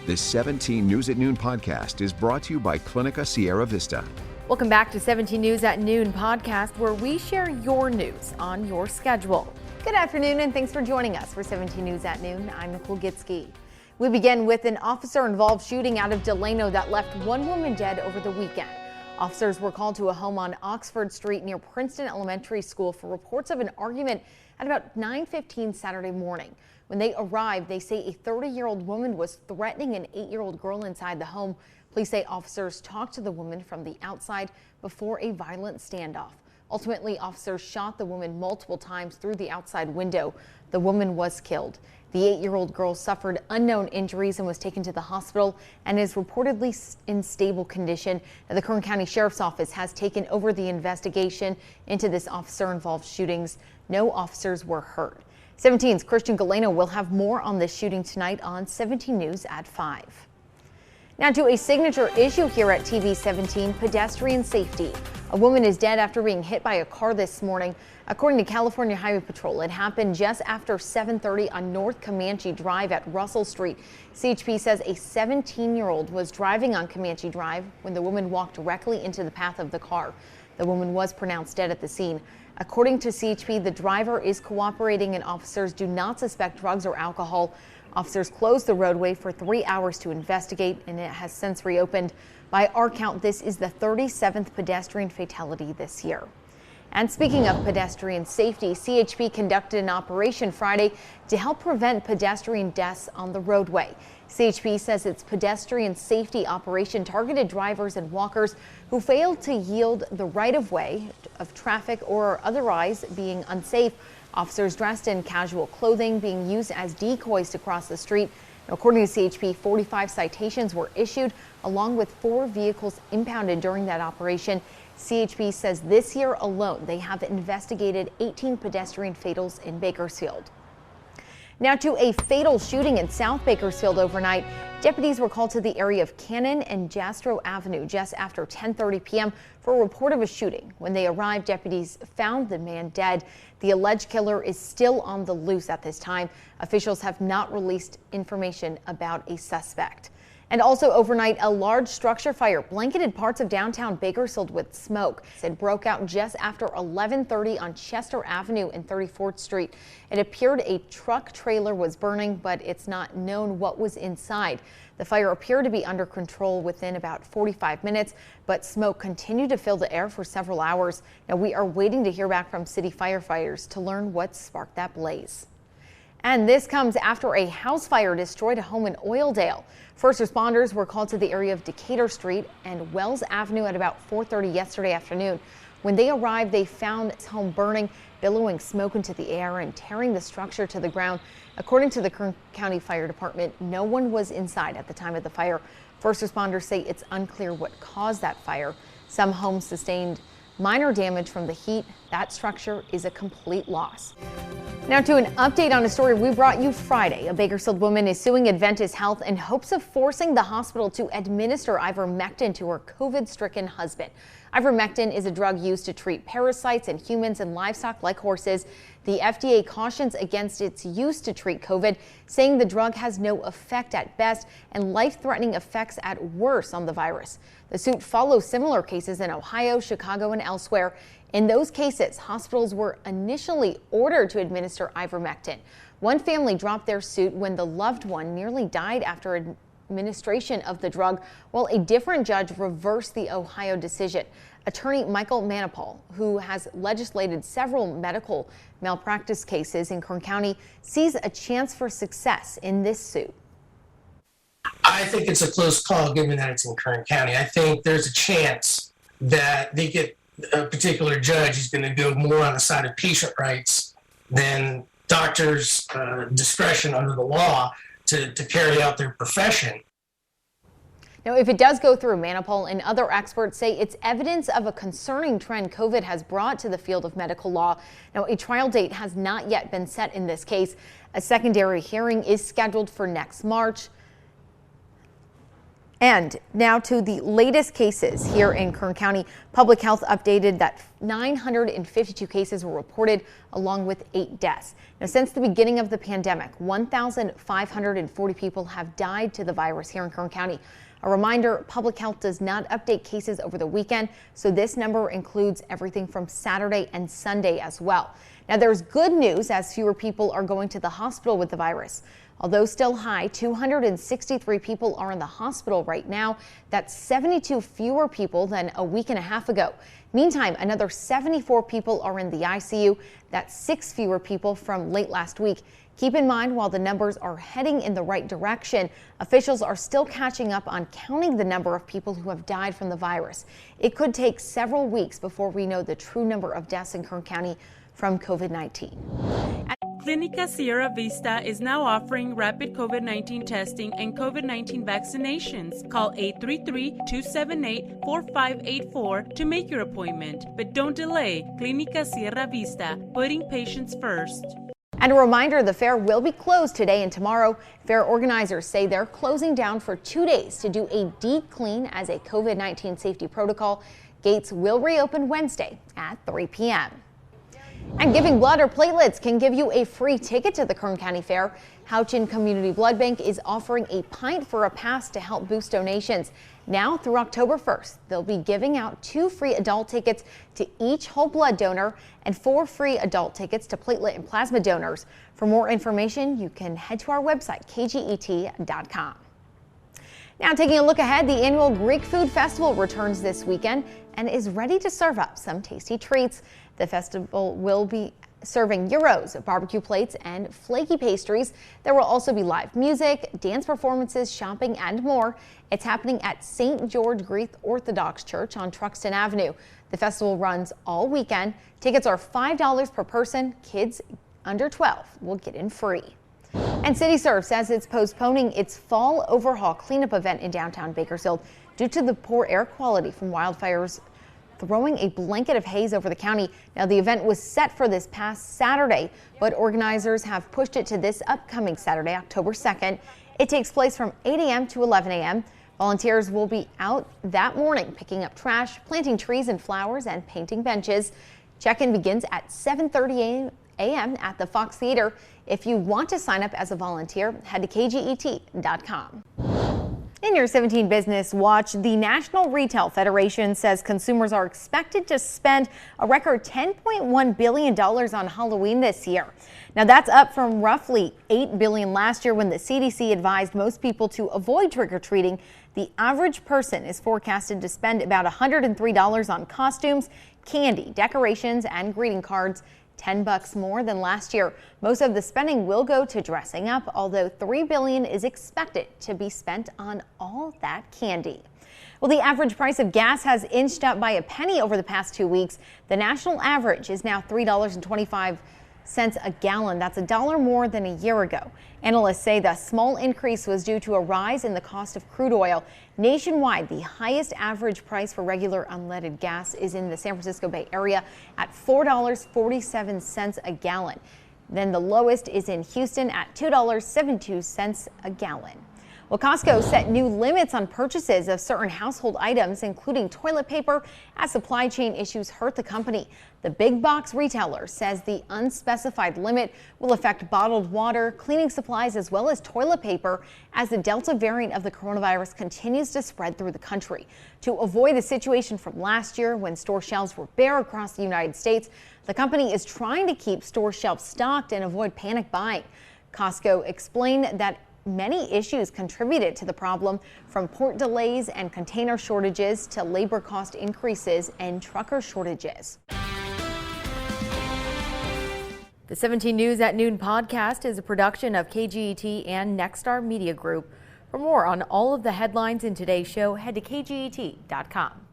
This 17 News at Noon podcast is brought to you by Clinica Sierra Vista. Welcome back to 17 News at Noon podcast, where we share your news on your schedule. Good afternoon, and thanks for joining us for 17 News at Noon. I'm Nicole Gitsky. We begin with an officer-involved shooting out of Delano that left one woman dead over the weekend. Officers were called to a home on Oxford Street near Princeton Elementary School for reports of an argument at about 9:15 Saturday morning. When they arrived, they say a 30-year-old woman was threatening an 8-year-old girl inside the home. Police say officers talked to the woman from the outside before a violent standoff. Ultimately, officers shot the woman multiple times through the outside window. The woman was killed. The 8-year-old girl suffered unknown injuries and was taken to the hospital and is reportedly in stable condition. The Kern County Sheriff's Office has taken over the investigation into this officer-involved shootings. No officers were hurt. 17's Christian Galeno will have more on this shooting tonight on 17 News at 5. Now to a signature issue here at TV 17, pedestrian safety. A woman is dead after being hit by a car this morning. According to California Highway Patrol, it happened just after 7:30 on North Comanche Drive at Russell Street. CHP says a 17-year-old was driving on Comanche Drive when the woman walked directly into the path of the car. The woman was pronounced dead at the scene. According to CHP, the driver is cooperating and officers do not suspect drugs or alcohol. Officers closed the roadway for 3 hours to investigate, and it has since reopened. By our count, this is the 37th pedestrian fatality this year. And speaking of pedestrian safety, CHP conducted an operation Friday to help prevent pedestrian deaths on the roadway. CHP says its pedestrian safety operation targeted drivers and walkers who failed to yield the right-of-way of traffic or otherwise being unsafe. Officers dressed in casual clothing being used as decoys to cross the street. According to CHP, 45 citations were issued, along with 4 vehicles impounded during that operation. CHP says this year alone, they have investigated 18 pedestrian fatals in Bakersfield. Now to a fatal shooting in South Bakersfield overnight. Deputies were called to the area of Cannon and Jastrow Avenue just after 10:30 p.m. for a report of a shooting. When they arrived, deputies found the man dead. The alleged killer is still on the loose at this time. Officials have not released information about a suspect. And also overnight, a large structure fire blanketed parts of downtown Bakersfield with smoke. It broke out just after 11:30 on Chester Avenue and 34th Street. It appeared a truck trailer was burning, but it's not known what was inside. The fire appeared to be under control within about 45 minutes, but smoke continued to fill the air for several hours. Now we are waiting to hear back from city firefighters to learn what sparked that blaze. And this comes after a house fire destroyed a home in Oildale. First responders were called to the area of Decatur Street and Wells Avenue at about 4:30 yesterday afternoon. When they arrived, they found his home burning, billowing smoke into the air and tearing the structure to the ground. According to the Kern County Fire Department, no one was inside at the time of the fire. First responders say it's unclear what caused that fire. Some homes sustained minor damage from the heat. That structure is a complete loss. Now to an update on a story we brought you Friday. A Bakersfield woman is suing Adventist Health in hopes of forcing the hospital to administer ivermectin to her COVID-stricken husband. Ivermectin is a drug used to treat parasites in humans and livestock like horses. The FDA cautions against its use to treat COVID, saying the drug has no effect at best and life-threatening effects at worst on the virus. The suit follows similar cases in Ohio, Chicago, and elsewhere. In those cases, hospitals were initially ordered to administer ivermectin. One family dropped their suit when the loved one nearly died after administration of the drug, while a different judge reversed the Ohio decision. Attorney Michael Manipal, who has legislated several medical malpractice cases in Kern County, sees a chance for success in this suit. I think it's a close call given that it's in Kern County. I think there's a chance that they get a particular judge is going to go more on the side of patient rights than doctors' discretion under the law to carry out their profession. Now, if it does go through, Manipal and other experts say it's evidence of a concerning trend COVID has brought to the field of medical law. Now, a trial date has not yet been set in this case. A secondary hearing is scheduled for next March. And now to the latest cases here in Kern County. Public Health updated that 952 cases were reported, along with 8 deaths. Now, since the beginning of the pandemic, 1,540 people have died to the virus here in Kern County. A reminder, Public Health does not update cases over the weekend, so this number includes everything from Saturday and Sunday as well. Now, there's good news as fewer people are going to the hospital with the virus. Although still high, 263 people are in the hospital right now. That's 72 fewer people than a week and a half ago. Meantime, another 74 people are in the ICU. That's 6 fewer people from late last week. Keep in mind, while the numbers are heading in the right direction, officials are still catching up on counting the number of people who have died from the virus. It could take several weeks before we know the true number of deaths in Kern County from COVID-19. Clinica Sierra Vista is now offering rapid COVID-19 testing and COVID-19 vaccinations. Call 833-278-4584 to make your appointment. But don't delay. Clinica Sierra Vista, putting patients first. And a reminder, the fair will be closed today and tomorrow. Fair organizers say they're closing down for 2 days to do a deep clean as a COVID-19 safety protocol. Gates will reopen Wednesday at 3 p.m. And giving blood or platelets can give you a free ticket to the Kern County Fair. Houchin Community Blood Bank is offering a pint for a pass to help boost donations. Now through October 1st, they'll be giving out 2 free adult tickets to each whole blood donor and 4 free adult tickets to platelet and plasma donors. For more information, you can head to our website, kget.com. Now taking a look ahead, the annual Greek Food Festival returns this weekend and is ready to serve up some tasty treats. The festival will be serving gyros, barbecue plates, and flaky pastries. There will also be live music, dance performances, shopping, and more. It's happening at St. George Greek Orthodox Church on Truxton Avenue. The festival runs all weekend. Tickets are $5 per person. Kids under 12 will get in free. And CityServe says it's postponing its fall overhaul cleanup event in downtown Bakersfield due to the poor air quality from wildfires throwing a blanket of haze over the county. Now, the event was set for this past Saturday, but organizers have pushed it to this upcoming Saturday, October 2nd. It takes place from 8 a.m. to 11 a.m. Volunteers will be out that morning picking up trash, planting trees and flowers, and painting benches. Check-in begins at 7:30 a.m. at the Fox Theater. If you want to sign up as a volunteer, head to kget.com. In your 17 Business Watch, the National Retail Federation says consumers are expected to spend a record $10.1 billion on Halloween this year. Now, that's up from roughly $8 billion last year when the CDC advised most people to avoid trick-or-treating. The average person is forecasted to spend about $103 on costumes, candy, decorations, and greeting cards. $10 more than last year. Most of the spending will go to dressing up, although $3 billion is expected to be spent on all that candy. Well, the average price of gas has inched up by a penny over the past 2 weeks. The national average is now $3.25 a gallon. That's $1 more than a year ago. Analysts say the small increase was due to a rise in the cost of crude oil. Nationwide, the highest average price for regular unleaded gas is in the San Francisco Bay Area at $4.47 a gallon. Then the lowest is in Houston at $2.72 a gallon. Well, Costco set new limits on purchases of certain household items, including toilet paper, as supply chain issues hurt the company. The big box retailer says the unspecified limit will affect bottled water, cleaning supplies, as well as toilet paper as the Delta variant of the coronavirus continues to spread through the country. To avoid the situation from last year when store shelves were bare across the United States, the company is trying to keep store shelves stocked and avoid panic buying. Costco explained that many issues contributed to the problem, from port delays and container shortages to labor cost increases and trucker shortages. The 17 News at Noon podcast is a production of KGET and Nexstar Media Group. For more on all of the headlines in today's show, head to kget.com.